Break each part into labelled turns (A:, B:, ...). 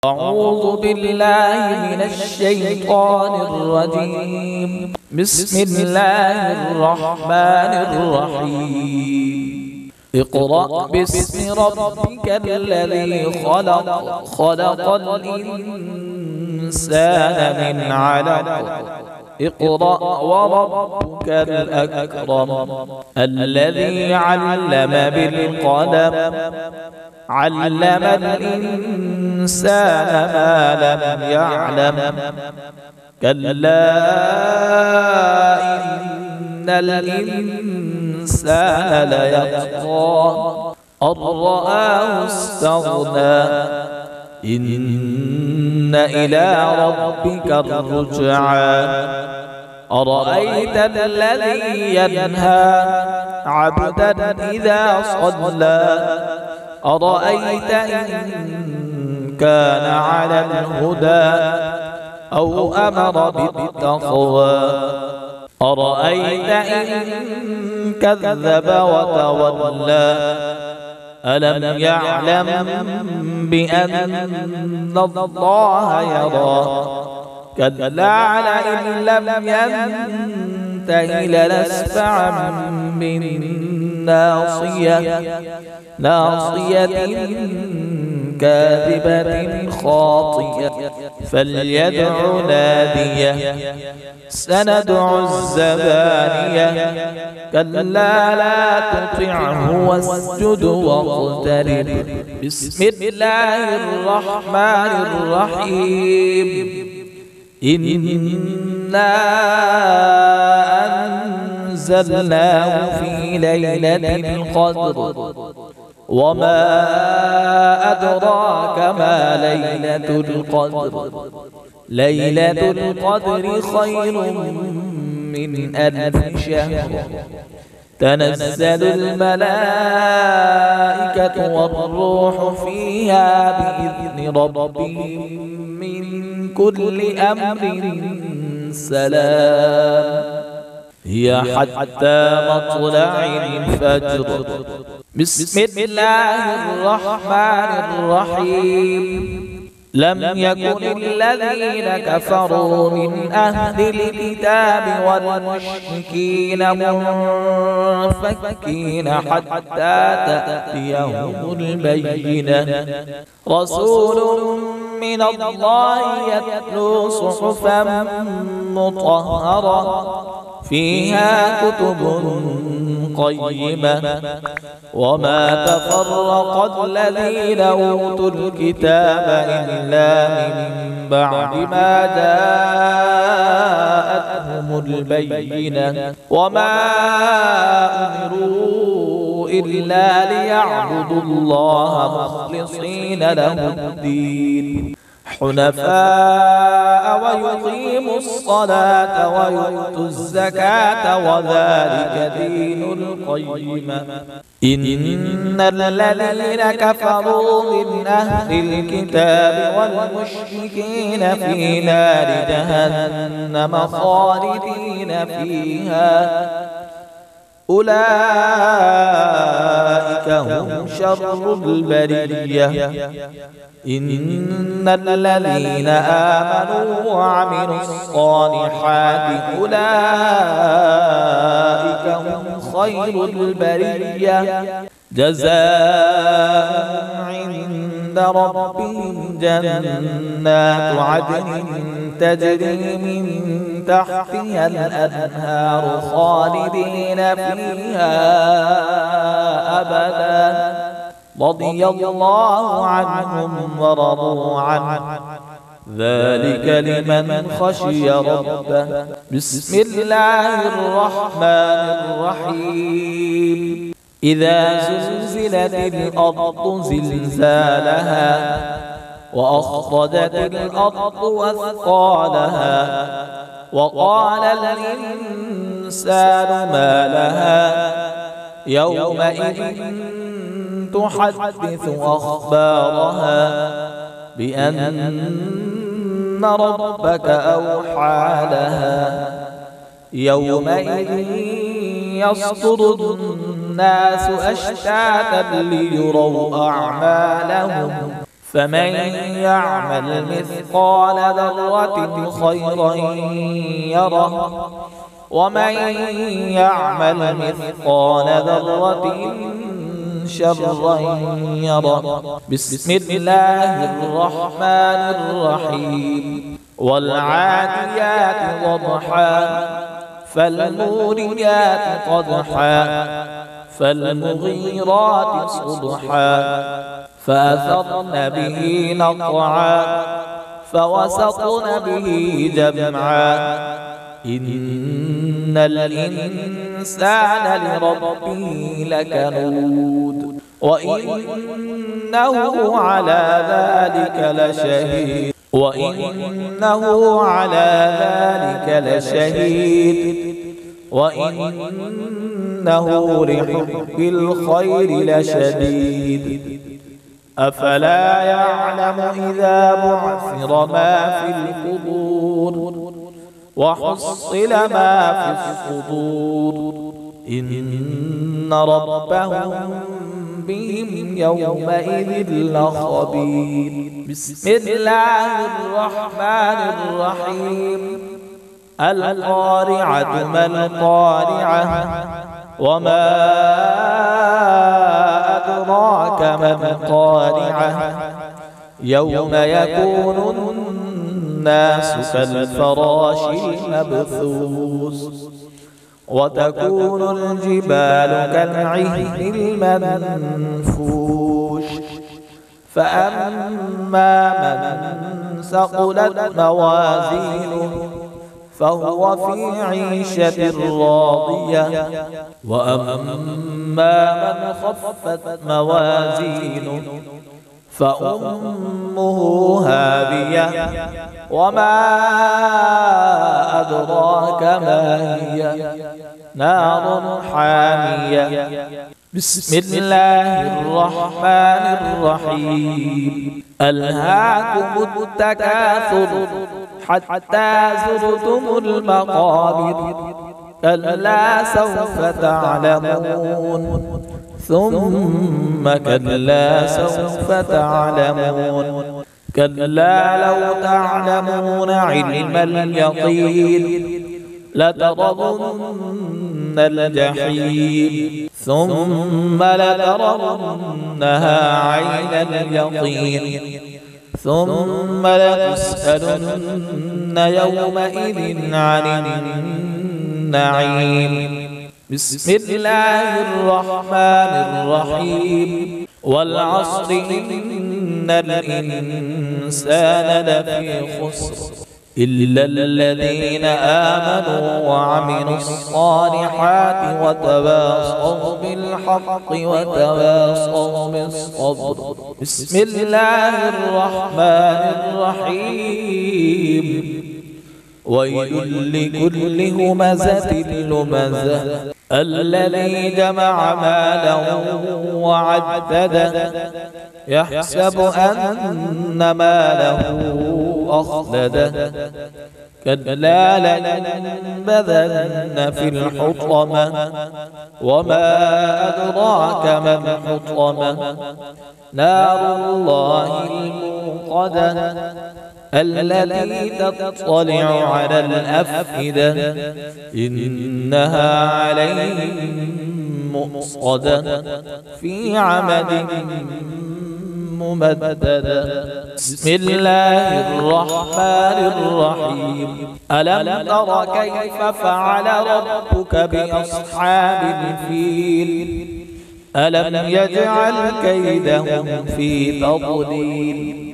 A: أعوذ بالله من الشيطان الرجيم. بسم الله الرحمن الرحيم. اقرأ باسم ربك الذي خلق. خلق الإنسان من علق. اقرأ وربك الأكرم. الذي علم بالقلم. علم الإنسان ما لم يعلم. كلا إن الإنسان ليطغى أن رآه استغنى. إن إلى ربك الرجعى. أرأيت الذي ينهى عبدا إذا صلى. أرأيت إن كان على الهدى أو أمر بالتقوى. أرأيت إن كذب وتولى. ألم يعلم بأن الله يرى. كلا لئن لم ينته لنسفعا بالناصية. ناصية كاذبة خاطئة. فليدع ناديه. سندع الزبانية. كلا لا تطعه واسجد واقترب. بسم الله الرحمن الرحيم. إنا أنزلناه في ليلة القدر. وما أدراك ما ليلة القدر. ليلة القدر خير من 1000 شهر. تنزل الملائكة والروح فيها بإذن ربهم من كل أمر سلام. هي حتى مطلع الفجر. بسم الله الرحمن الرحيم. لم يكن الذين كفروا من أهل الكتاب والمشركين منفكين حتى تأتيهم البينة. رسول من الله يتلو صحفا مطهرة فيها كتب قيمة. وما تفرق الذين أوتوا الكتاب إلا من بعد ما جاءتهم البينة. وما أمروا إلا ليعبدوا الله مخلصين له الدين حنفاء ويقيموا الصلاة ويؤتوا الزكاة وذلك دين القيمة. إن الذين كفروا من أهل الكتاب والمشركين في نار جهنم خالدين فيها. أولئك هم شر البرية. إن الذين آمنوا وعملوا الصالحات أولئك هم خير البرية. جزاء عند ربهم جنات عدن تجري من تحتها الأنهار خالدين فيها أبدا. رضي الله عنهم ورضوا عنه. ذلك لمن خشي ربه. بسم الله الرحمن الرحيم. إذا زلزلت الأرض زلزالها وأخرجت الأرض أثقالها وقال الإنسان ما لها يومئذ تحدث أخبارها بأن ربك أوحى لها. يومئذ يصدر الناس أشتاتا ليروا أعمالهم فمن يعمل مثقال ذرة خيرا يره ومن يعمل مثقال ذرة شرا يره. بسم الله الرحمن الرحيم. والعاديات ضبحا فالموريات قدحا فالمغيرات صبحا فأثرن به نقعا فوسطن به جمعا إن الإنسان لربه لكنود وإنه على ذلك لشهيد وإنه لحب الخير لشديد. أفلا يعلم إذا بعثر ما في القبور وحصل ما في الصدور إن ربهم بهم يومئذ لخبير. بسم الله الرحمن الرحيم. القارعة ما القارعة وما أدراك ما القارعة يوم يكون الناس كالفراش المبثوث وتكون الجبال كالعهن المنفوش فأما من ثقلت موازينه فهو في عيشة راضية وأما من خفت موازينه فأمه هاوية وما أدراك ما هي نار حامية. بسم الله الرحمن الرحيم. ألهاكم التكاثر حتى زرتم المقابر كلا سوف تعلمون ثم كلا سوف تعلمون كلا لو تعلمون علم اليقين لترضن الجحيم ثم لترضنها عين اليقين ثم لتسألن يومئذ عن النعيم. بسم الله الرحمن الرحيم. والعصر إن الإنسان لفي خسر إلا الذين آمنوا وعملوا الصالحات وتواصوا بالحق وتواصوا بالصبر. بسم الله الرحمن الرحيم. ويل لكل همزة لمزة الذي جمع ماله وعدده يحسب أن ماله أخلده كلا لينبذن في الحطمة وما أدراك ما الحطمة نار الله الموقدة التي تطلع على الأفئدة إنها عليهم مؤصدة في عمد ممددة. بسم الله الرحمن الرحيم. ألم تر كيف فعل ربك بأصحاب الفيل ألم يجعل كيدهم في تضليل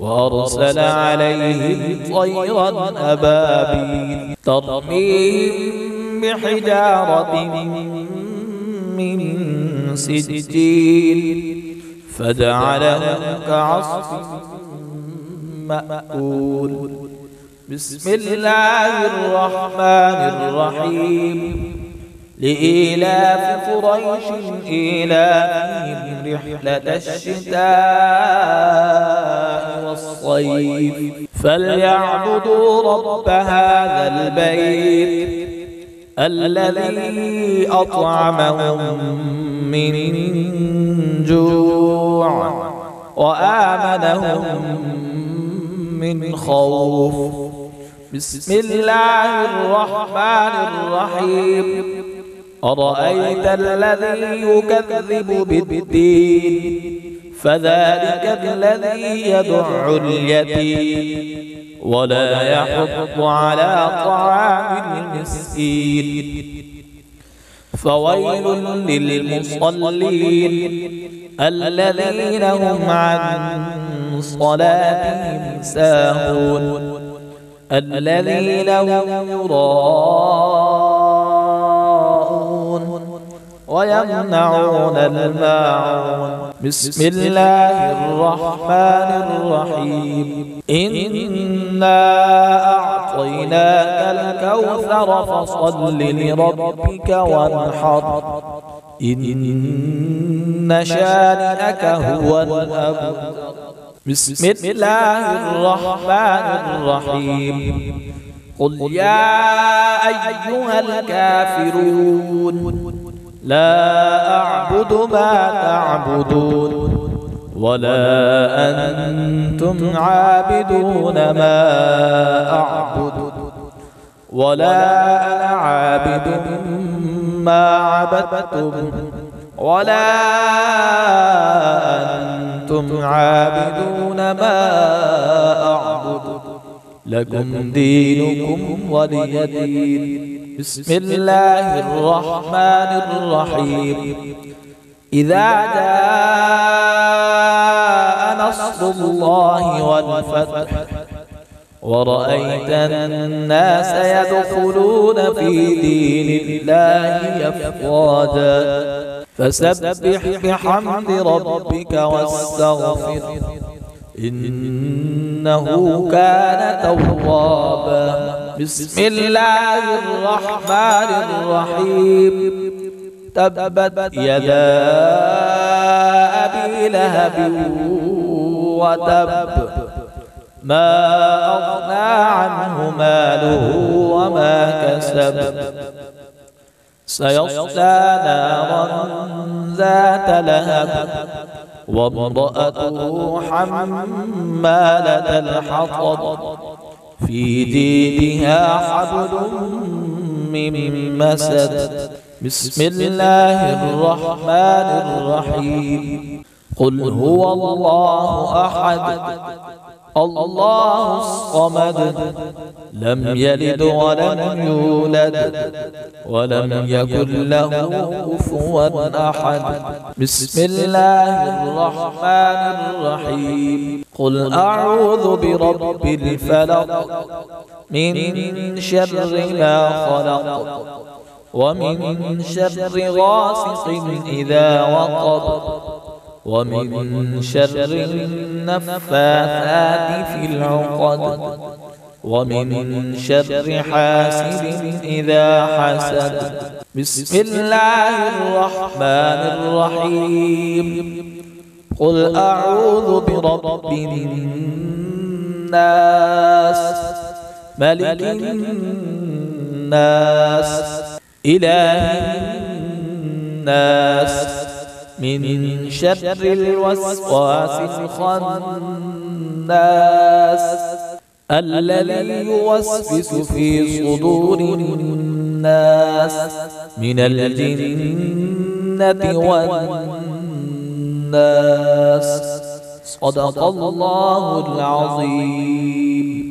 A: وأرسل عليهم طيرا أبابيل ترميهم بحجارة من سجيل فجعلهم كعصف مأكول. بسم الله الرحمن الرحيم. لإيلاف قريش إيلافهم رحلة الشتاء والصيف فليعبدوا رب هذا البيت الذي أطعمهم من جوع وآمنهم من خوف. بسم الله الرحمن الرحيم. أرأيت الذي يكذب بالدين فذلك الذي يدع اليتيم ولا يحض على طعام المسكين. فويل للمصلين الذين هم عن صلاتهم ساهون الذين هم يراءون ويمنعون الماعون. بسم الله الرحمن الرحيم. إنا أعطيناك الكوثر فصل لربك وانحر إن شانئك هو الأبتر. بسم الله الرحمن الرحيم. قل يا أيها الكافرون لا أعبد ما تعبدون ولا أنتم عابدون ما أعبد ولا أنا عابد ما عبدتم ولا أنتم عابدون ما أعبد لكم دينكم ولي دين. بسم الله الرحمن الرحيم. إذا جاء نصر الله والفتح ورأيت الناس يدخلون في دين الله أفواجا فسبح بحمد ربك واستغفر إنه كان توابا. بسم الله الرحمن الرحيم. تبت يدا أبي لهب وتب ما أغنى عنه ماله وما كسب سيصلى نارا ذات لهب وامرأته حمالة الحطب في جيدها حبل من مسد. بسم الله الرحمن الرحيم. قل هو الله أحد الله الصمد لم يلد ولم يولد ولم يكن له كفوا أحد. بسم الله الرحمن الرحيم. قل أعوذ برب الفلق من شر ما خلق ومن شر غاسق إذا وقب ومن شر النفاثات في العقد ومن شر حاسد إذا حسد. بسم الله الرحمن الرحيم. قل أعوذ برب الناس ملك الناس إله الناس من شر الوسواس الخناس الذي يوسوس في صدور الناس من الجنة والناس. صدق الله العظيم.